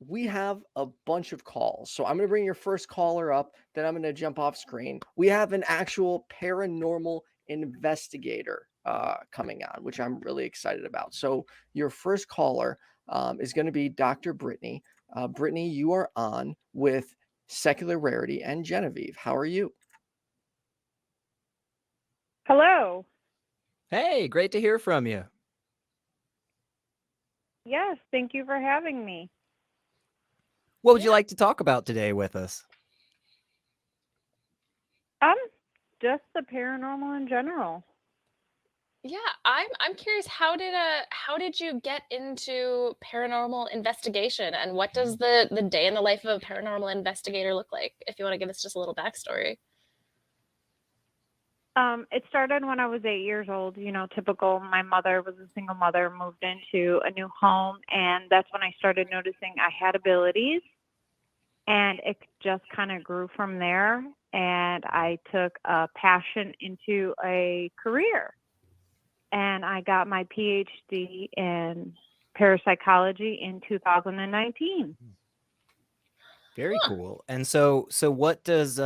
we have a bunch of calls. So I'm going to bring your first caller up, then I'm going to jump off screen. We have an actual paranormal investigator coming on, which I'm really excited about. So your first caller is going to be Dr. Brittany. Brittany, you are on with Secular Rarity and Genevieve. How are you? Hello. Hey, great to hear from you. Yes, thank you for having me. What would you like to talk about today with us? Just the paranormal in general. Yeah, I'm curious, how did you get into paranormal investigation, and what does the day in the life of a paranormal investigator look like? If you want to give us just a little backstory. It started when I was 8 years old, typical. My mother was a single mother, moved into a new home, and that's when I started noticing I had abilities, and it just kind of grew from there, and I took a passion into a career, and I got my PhD in parapsychology in 2019. Very cool. And so what does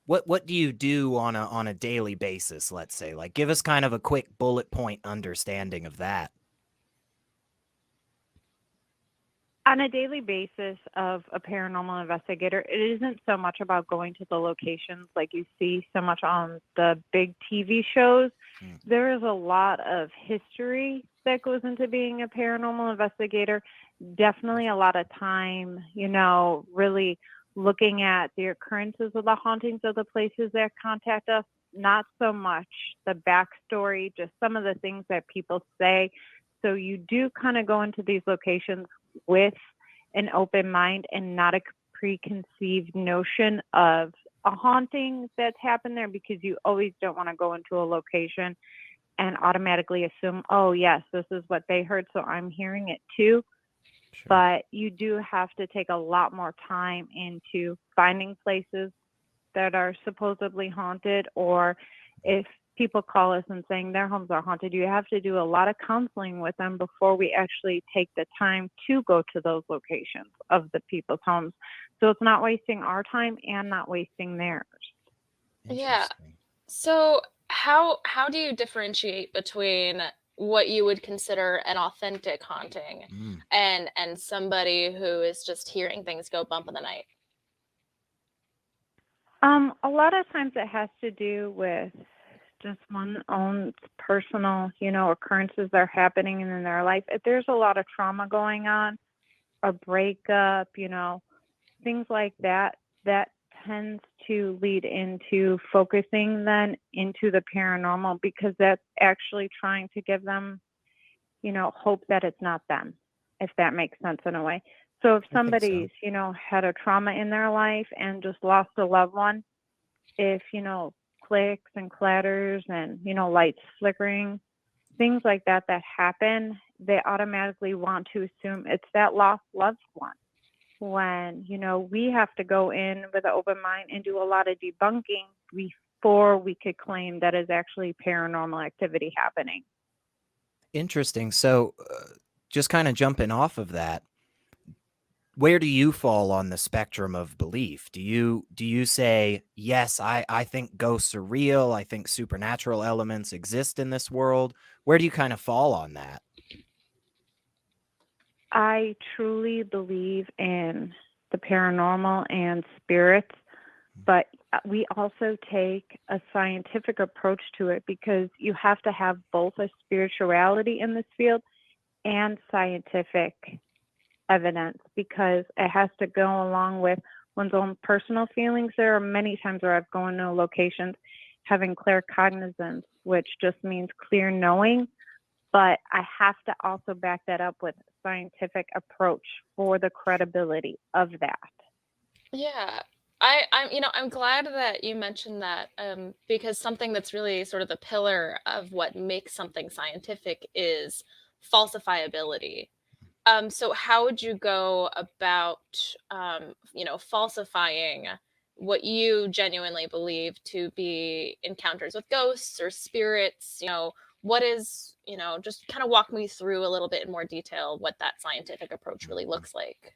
what do you do on a daily basis, let's say? Like, give us kind of a quick bullet point understanding of that. On a daily basis of a paranormal investigator, it isn't so much about going to the locations like you see so much on the big TV shows. There is a lot of history that goes into being a paranormal investigator. Definitely a lot of time, really looking at the occurrences of the hauntings of the places that contact us. Not so much the backstory, just some of the things that people say. So you do kind of go into these locations with an open mind and not a preconceived notion of a haunting that's happened there, because you always don't want to go into a location and automatically assume, oh, yes, this is what they heard, so I'm hearing it too. Sure. But you do have to take a lot more time into finding places that are supposedly haunted, or if people call us and saying their homes are haunted, you have to do a lot of counseling with them before we actually take the time to go to those locations of the people's homes. So it's not wasting our time and not wasting theirs. Yeah. So how do you differentiate between what you would consider an authentic haunting and somebody who is just hearing things go bump in the night? A lot of times it has to do with just one's own personal, occurrences that are happening in their life. If there's a lot of trauma going on, a breakup, things like that, that tends to lead into focusing then into the paranormal, because that's actually trying to give them, hope that it's not them, if that makes sense in a way. So if somebody's, had a trauma in their life and just lost a loved one, if, clicks and clatters and, lights flickering, things like that happen, they automatically want to assume it's that lost loved one. When, we have to go in with an open mind and do a lot of debunking before we could claim that is actually paranormal activity happening. Interesting. So just kind of jumping off of that, where do you fall on the spectrum of belief? Do you say, yes, I think ghosts are real, I think supernatural elements exist in this world? Where do you kind of fall on that? I truly believe in the paranormal and spirits, but we also take a scientific approach to it, because you have to have both a spirituality in this field and scientific evidence, because it has to go along with one's own personal feelings. There are many times where I've gone to locations having claircognizance, which just means clear knowing, but I have to also back that up with scientific approach for the credibility of that. Yeah. I'm glad that you mentioned that, because something that's really sort of the pillar of what makes something scientific is falsifiability. So how would you go about, falsifying what you genuinely believe to be encounters with ghosts or spirits? What is, just kind of walk me through a little bit in more detail what that scientific approach really looks like.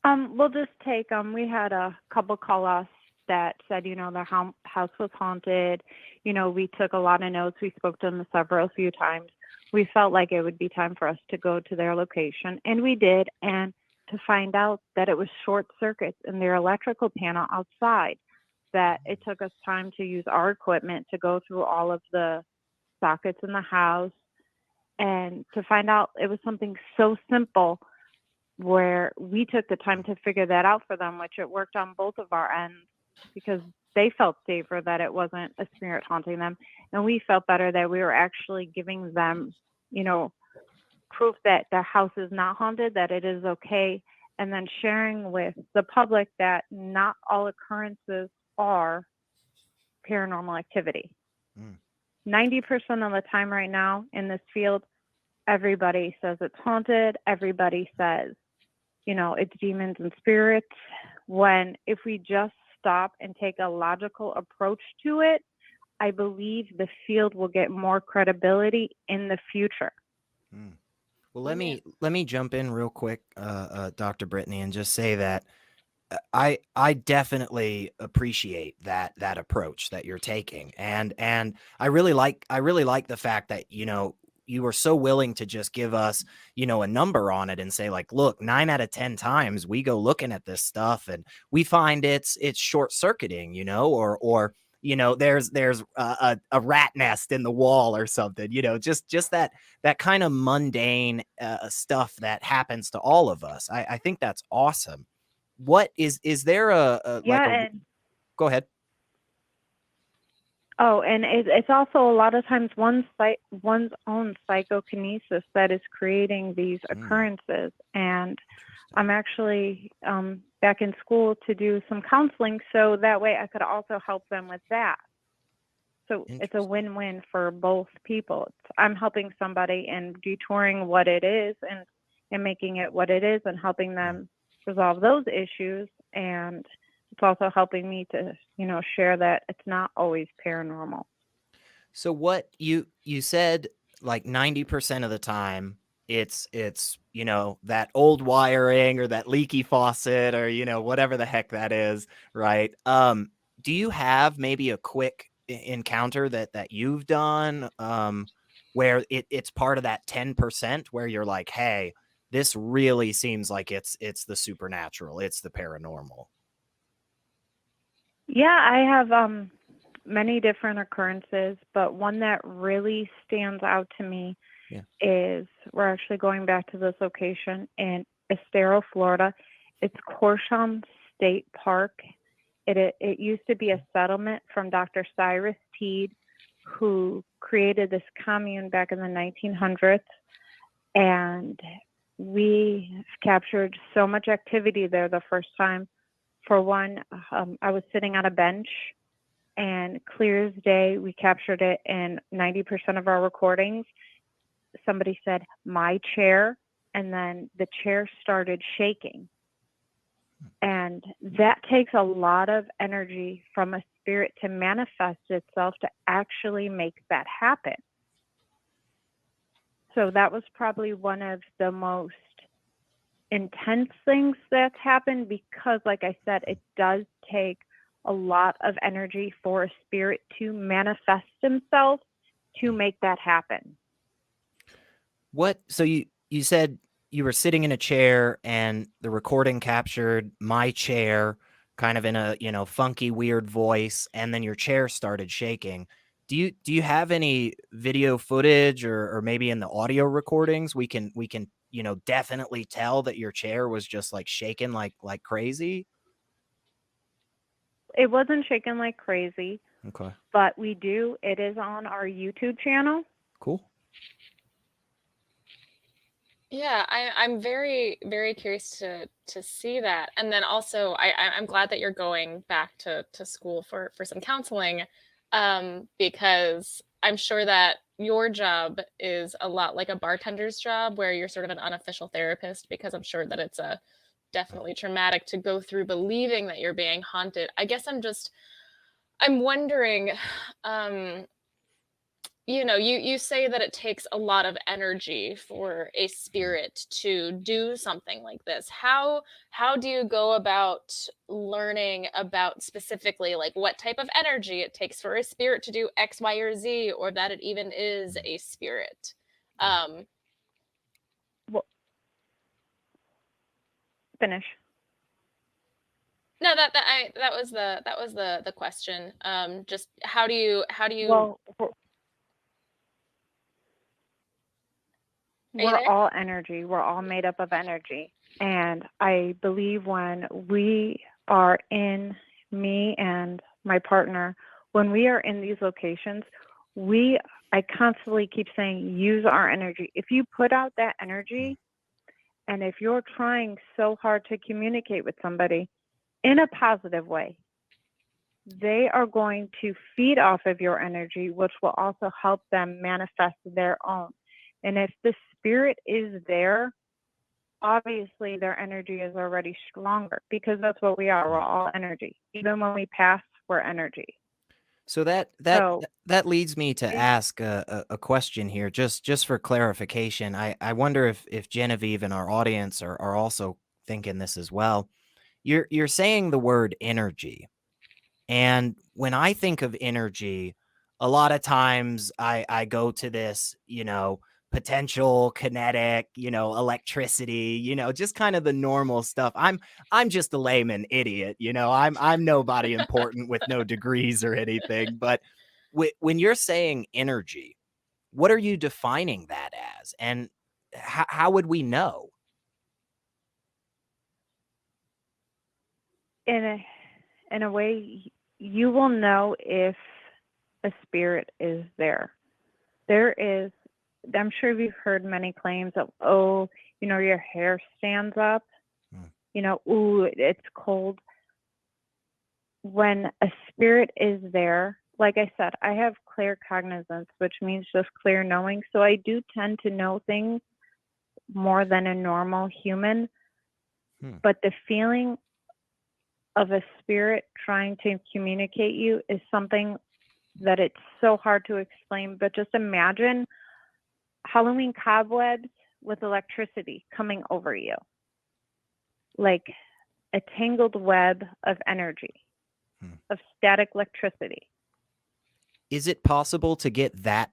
We'll just take we had a couple call us that said, their house was haunted. We took a lot of notes. We spoke to them several few times. We felt like it would be time for us to go to their location, and we did, and to find out that it was short circuits in their electrical panel outside, that it took us time to use our equipment to go through all of the sockets in the house, and to find out it was something so simple where we took the time to figure that out for them, which it worked on both of our ends because they felt safer that it wasn't a spirit haunting them. And we felt better that we were actually giving them, proof that the house is not haunted, that it is okay. And then sharing with the public that not all occurrences are paranormal activity. 90% of the time right now in this field, everybody says it's haunted. Everybody says, it's demons and spirits. When if we just stop and take a logical approach to it, I believe the field will get more credibility in the future. Well, let me jump in real quick, Dr. Brittany, and just say that I definitely appreciate that approach that you're taking, and I really like the fact that you were so willing to just give us a number on it and say, like, look, 9 out of 10 times we go looking at this stuff and we find it's short circuiting, or there's a rat nest in the wall or something, just that kind of mundane stuff that happens to all of us. I think that's awesome. What is there go ahead. Oh, and it's also a lot of times one's own psychokinesis that is creating these occurrences. And I'm actually back in school to do some counseling, so that way I could also help them with that. So it's a win-win for both people. I'm helping somebody and detouring what it is and making it what it is and helping them resolve those issues. And it's also helping me to, share that it's not always paranormal. So what you said, like 90% of the time, it's that old wiring or that leaky faucet or whatever the heck that is, right? Do you have maybe a quick encounter that you've done where it's part of that 10% where you're like, hey, this really seems like it's the supernatural, it's the paranormal? Yeah, I have many different occurrences, but one that really stands out to me is we're actually going back to this location in Estero, Florida. It's Corsham State Park. It used to be a settlement from Dr. Cyrus Teed, who created this commune back in the 1900s. And we captured so much activity there the first time. For one, I was sitting on a bench, and clear as day, we captured it in 90% of our recordings. Somebody said, "my chair," and then the chair started shaking. And that takes a lot of energy from a spirit to manifest itself to actually make that happen. So that was probably one of the most intense things that's happened because, like I said, it does take a lot of energy for a spirit to manifest himself to make that happen. So you said you were sitting in a chair and the recording captured my chair kind of in a funky, weird voice, and then your chair started shaking. Do you have any video footage or maybe in the audio recordings we can definitely tell that your chair was just like shaking like crazy? It wasn't shaking like crazy. Okay. But it is on our YouTube channel. Cool. Yeah, I'm very, very curious to see that. And then also I'm glad that you're going back to school for some counseling, because I'm sure that your job is a lot like a bartender's job where you're sort of an unofficial therapist, because I'm sure that it's definitely traumatic to go through believing that you're being haunted. I guess I'm wondering, you say that it takes a lot of energy for a spirit to do something like this. How do you go about learning about specifically like what type of energy it takes for a spirit to do X, Y, or Z, or that it even is a spirit? Well, finish. No, that was the question. Just how do you Well, Are you we're there? all energy. We're all made up of energy. And I believe when we are in, me and my partner, when we are in these locations, I constantly keep saying, use our energy. If you put out that energy, and if you're trying so hard to communicate with somebody in a positive way, they are going to feed off of your energy, which will also help them manifest their own. And if the spirit is there, obviously their energy is already stronger, because that's what we are. We're all energy. Even when we pass, we're energy. So that leads me to ask a question here, just for clarification. I wonder if Genevieve and our audience are also thinking this as well. You're saying the word energy, and when I think of energy, a lot of times I go to this, potential, kinetic, electricity, just kind of the normal stuff. I'm just a layman idiot, I'm nobody important with no degrees or anything. But when you're saying energy, what are you defining that as, and how would we know? In a way, you will know if a spirit is there. I'm sure you've heard many claims of, your hair stands up, ooh, it's cold. When a spirit is there, like I said, I have clear cognizance, which means just clear knowing. So I do tend to know things more than a normal human. But the feeling of a spirit trying to communicate you is something that it's so hard to explain. But just imagine Halloween cobwebs with electricity coming over you, like a tangled web of energy, of static electricity. Is it possible to get that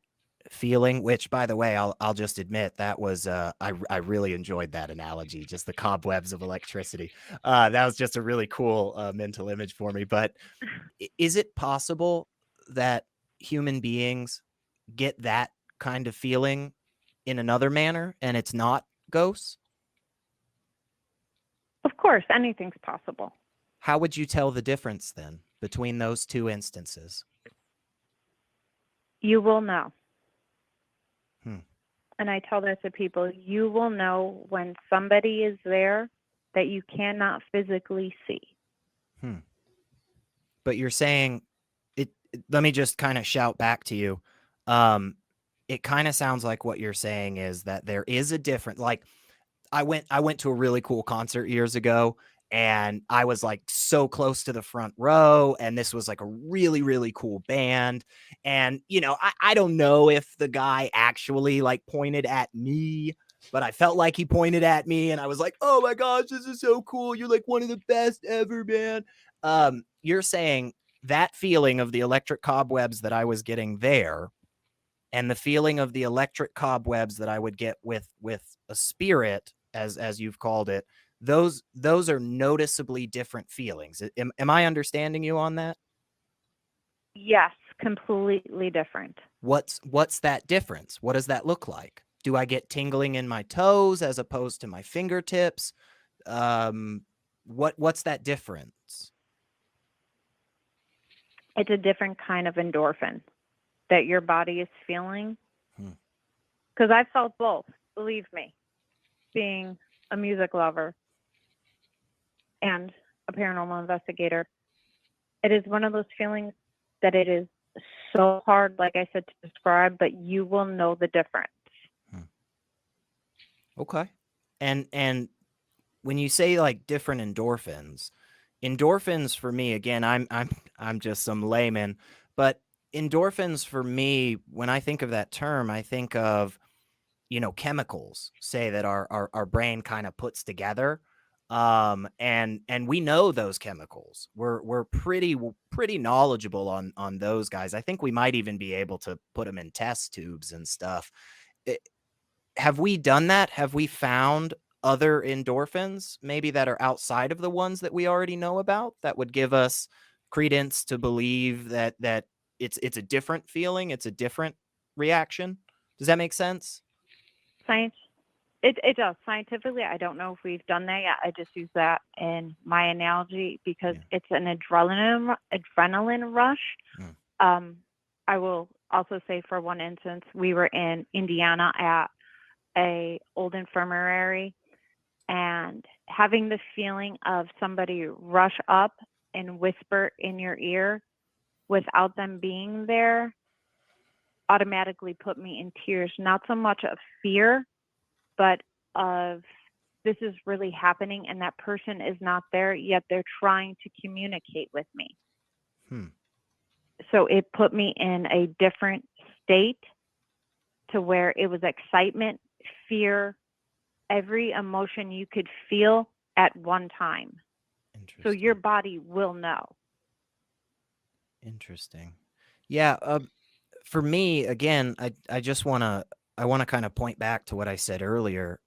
feeling? Which, by the way, I'll just admit that was I really enjoyed that analogy, just the cobwebs of electricity. That was just a really cool mental image for me. But is it possible that human beings get that kind of feeling in another manner, and it's not ghosts? Of course, anything's possible. How would you tell the difference then between those two instances? You will know. And I tell that to people, you will know when somebody is there that you cannot physically see. But you're saying it. Let me just kind of shout back to you. It kind of sounds like what you're saying is that there is a difference. Like I went to a really cool concert years ago, and I was like so close to the front row, and this was like a really, really cool band. And, I don't know if the guy actually like pointed at me, but I felt like he pointed at me, and I was like, oh my gosh, this is so cool. You're like one of the best ever, man. You're saying that feeling of the electric cobwebs that I was getting there, and the feeling of the electric cobwebs that I would get with a spirit, as you've called it, those are noticeably different feelings. Am I understanding you on that? Yes, completely different. What's that difference? What does that look like? Do I get tingling in my toes as opposed to my fingertips? What's that difference? It's a different kind of endorphin that your body is feeling. Because I've felt both, believe me, being a music lover and a paranormal investigator. It is one of those feelings that it is so hard, like I said, to describe, but you will know the difference. Okay. And when you say like different endorphins for me, again, I'm just some layman, but endorphins for me, when I think of that term, I think of, chemicals, say, that our brain kind of puts together. And we know those chemicals. We're pretty knowledgeable on those guys. I think we might even be able to put them in test tubes and stuff. Have we done that? Have we found other endorphins, maybe that are outside of the ones that we already know about, that would give us credence to believe that it's a different feeling, it's a different reaction? Does that make sense? Science, it does. Scientifically, I don't know if we've done that yet. I just use that in my analogy because it's an adrenaline rush. I will also say, for one instance, we were in Indiana at a old infirmary, and having the feeling of somebody rush up and whisper in your ear without them being there automatically put me in tears, not so much of fear, but of this is really happening and that person is not there, yet they're trying to communicate with me. So it put me in a different state to where it was excitement, fear, every emotion you could feel at one time. So your body will know. Interesting. Yeah. For me, again, I just want to kind of point back to what I said earlier,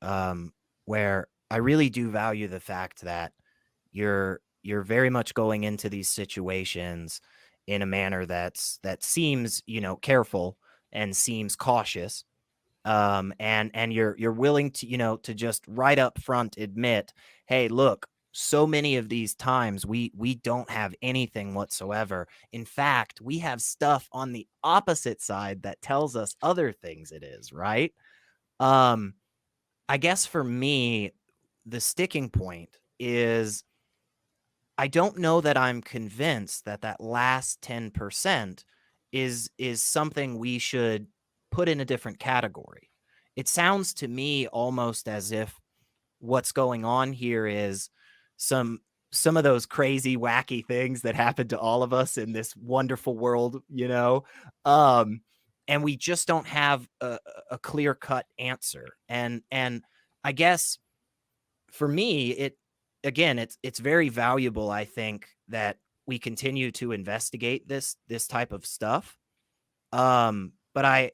where I really do value the fact that you're very much going into these situations in a manner that seems, careful and seems cautious. And you're willing to, to just right up front admit, hey, look, so many of these times we don't have anything whatsoever. In fact, we have stuff on the opposite side that tells us other things it is, right? I guess for me, the sticking point is I don't know that I'm convinced that last 10% is something we should put in a different category. It sounds to me almost as if what's going on here is some of those crazy, wacky things that happen to all of us in this wonderful world, and we just don't have a clear-cut answer. And I guess for me, it's very valuable, I think, that we continue to investigate this type of stuff. But I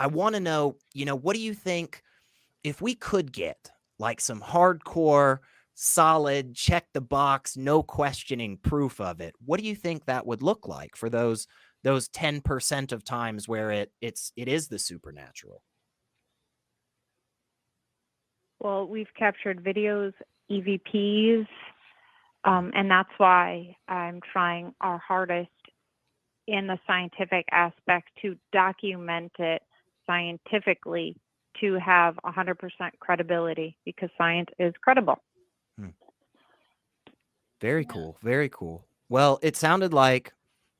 want to know, what do you think if we could get like some hardcore, solid, check the box, no questioning proof of it? What do you think that would look like for those 10% of times where it is the supernatural? Well, we've captured videos, EVPs, and that's why I'm trying our hardest in the scientific aspect to document it scientifically to have 100% credibility, because science is credible. Very cool. Very cool. Well, it sounded like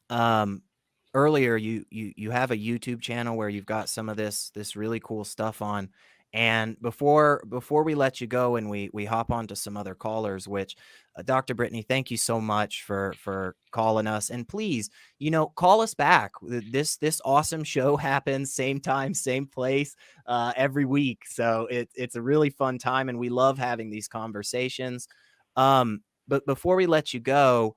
earlier you have a YouTube channel where you've got some of this really cool stuff on. And before we let you go and we hop on to some other callers, which Dr. Brittany, thank you so much for calling us. And please, call us back. This awesome show happens same time, same place, every week. So it's a really fun time, and we love having these conversations. But before we let you go,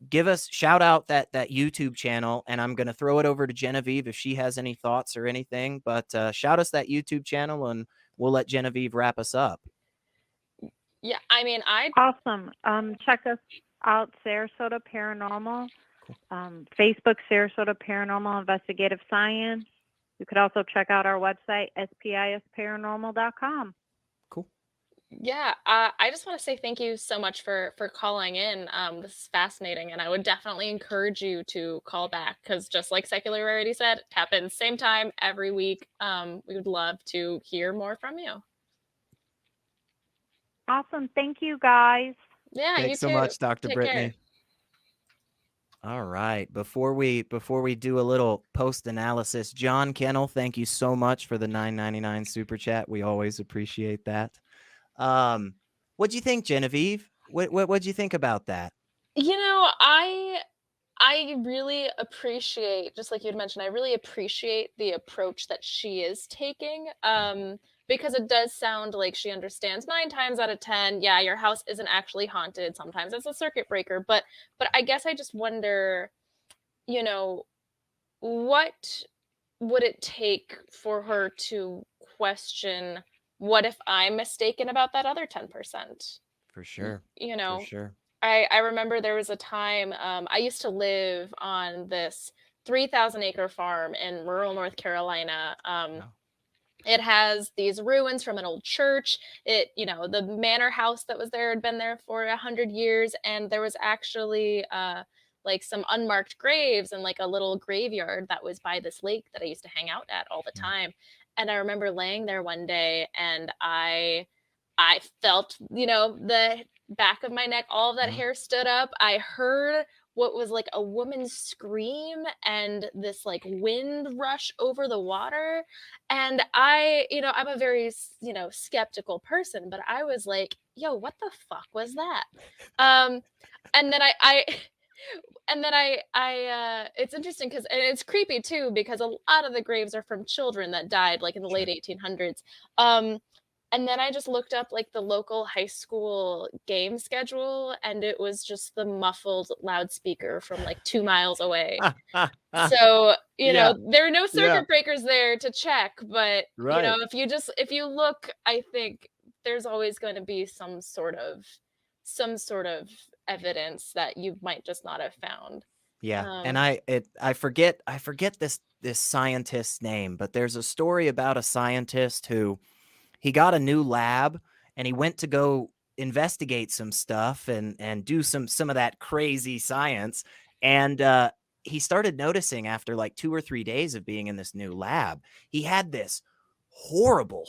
give us, shout out that YouTube channel, and I'm going to throw it over to Genevieve if she has any thoughts or anything, but shout us that YouTube channel and we'll let Genevieve wrap us up. Yeah, I mean, Awesome. Check us out, Sarasota Paranormal. Cool. Facebook, Sarasota Paranormal Investigative Science. You could also check out our website, spisparanormal.com. Cool. Yeah, I just want to say thank you so much for calling in. This is fascinating, and I would definitely encourage you to call back, because just like Secular Rarity said, it happens same time every week. We would love to hear more from you. Awesome. Thank you, guys. Yeah, Thanks you so too. much, Dr. Take Brittany. care. All right. Before we do a little post analysis, John Kennel, thank you so much for the $9.99 super chat. We always appreciate that. What'd you think, Genevieve? What'd you think about that? I I really appreciate, just like you'd mentioned, I really appreciate the approach that she is taking. Because it does sound like she understands 9 times out of 10, yeah, your house isn't actually haunted. Sometimes it's a circuit breaker. But I guess I just wonder, you know, what would it take for her to question, what if I'm mistaken about that other 10%? For sure. You For know, sure. I remember there was a time, I used to live on this 3,000 acre farm in rural North Carolina. Wow. It has these ruins from an old church. The manor house that was there had been there for 100 years, and there was actually like some unmarked graves and like a little graveyard that was by this lake that I used to hang out at all the Yeah. time. And I remember laying there one day, and I felt, the back of my neck, all of that Mhm. hair stood up. I heard what was like a woman's scream and this like wind rush over the water. And I'm a very, skeptical person, but I was like, yo, what the fuck was that? Um, and then I and then it's interesting because, and it's creepy too, because a lot of the graves are from children that died like in the late Sure. 1800s. Um, and then I just looked up like the local high school game schedule, and it was just the muffled loudspeaker from like 2 miles away. So, Yeah. there are no Yeah. circuit breakers there to check, but Right. if you look, I think there's always going to be some sort of evidence that you might just not have found. Yeah. And Um, I forget this scientist's name, but there's a story about a scientist who he got a new lab and he went to go investigate some stuff and do some of that crazy science. And he started noticing after like 2 or 3 days of being in this new lab, he had this horrible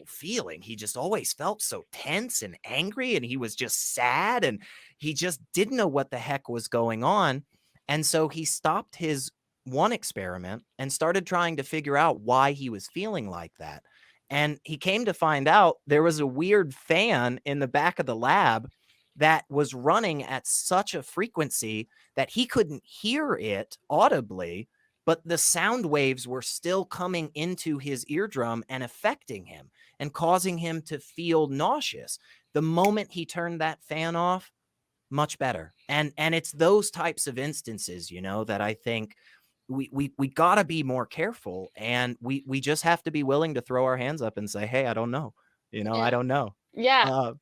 feeling. He just always felt so tense and angry, and he was just sad, and he just didn't know what the heck was going on. And so he stopped his one experiment and started trying to figure out why he was feeling like that. And he came to find out there was a weird fan in the back of the lab that was running at such a frequency that he couldn't hear it audibly, but the sound waves were still coming into his eardrum and affecting him and causing him to feel nauseous. The moment he turned that fan off, much better. And it's those types of instances, that I think we got to be more careful, and we just have to be willing to throw our hands up and say, hey, I don't know. I yeah. don't know. Yeah. Uh,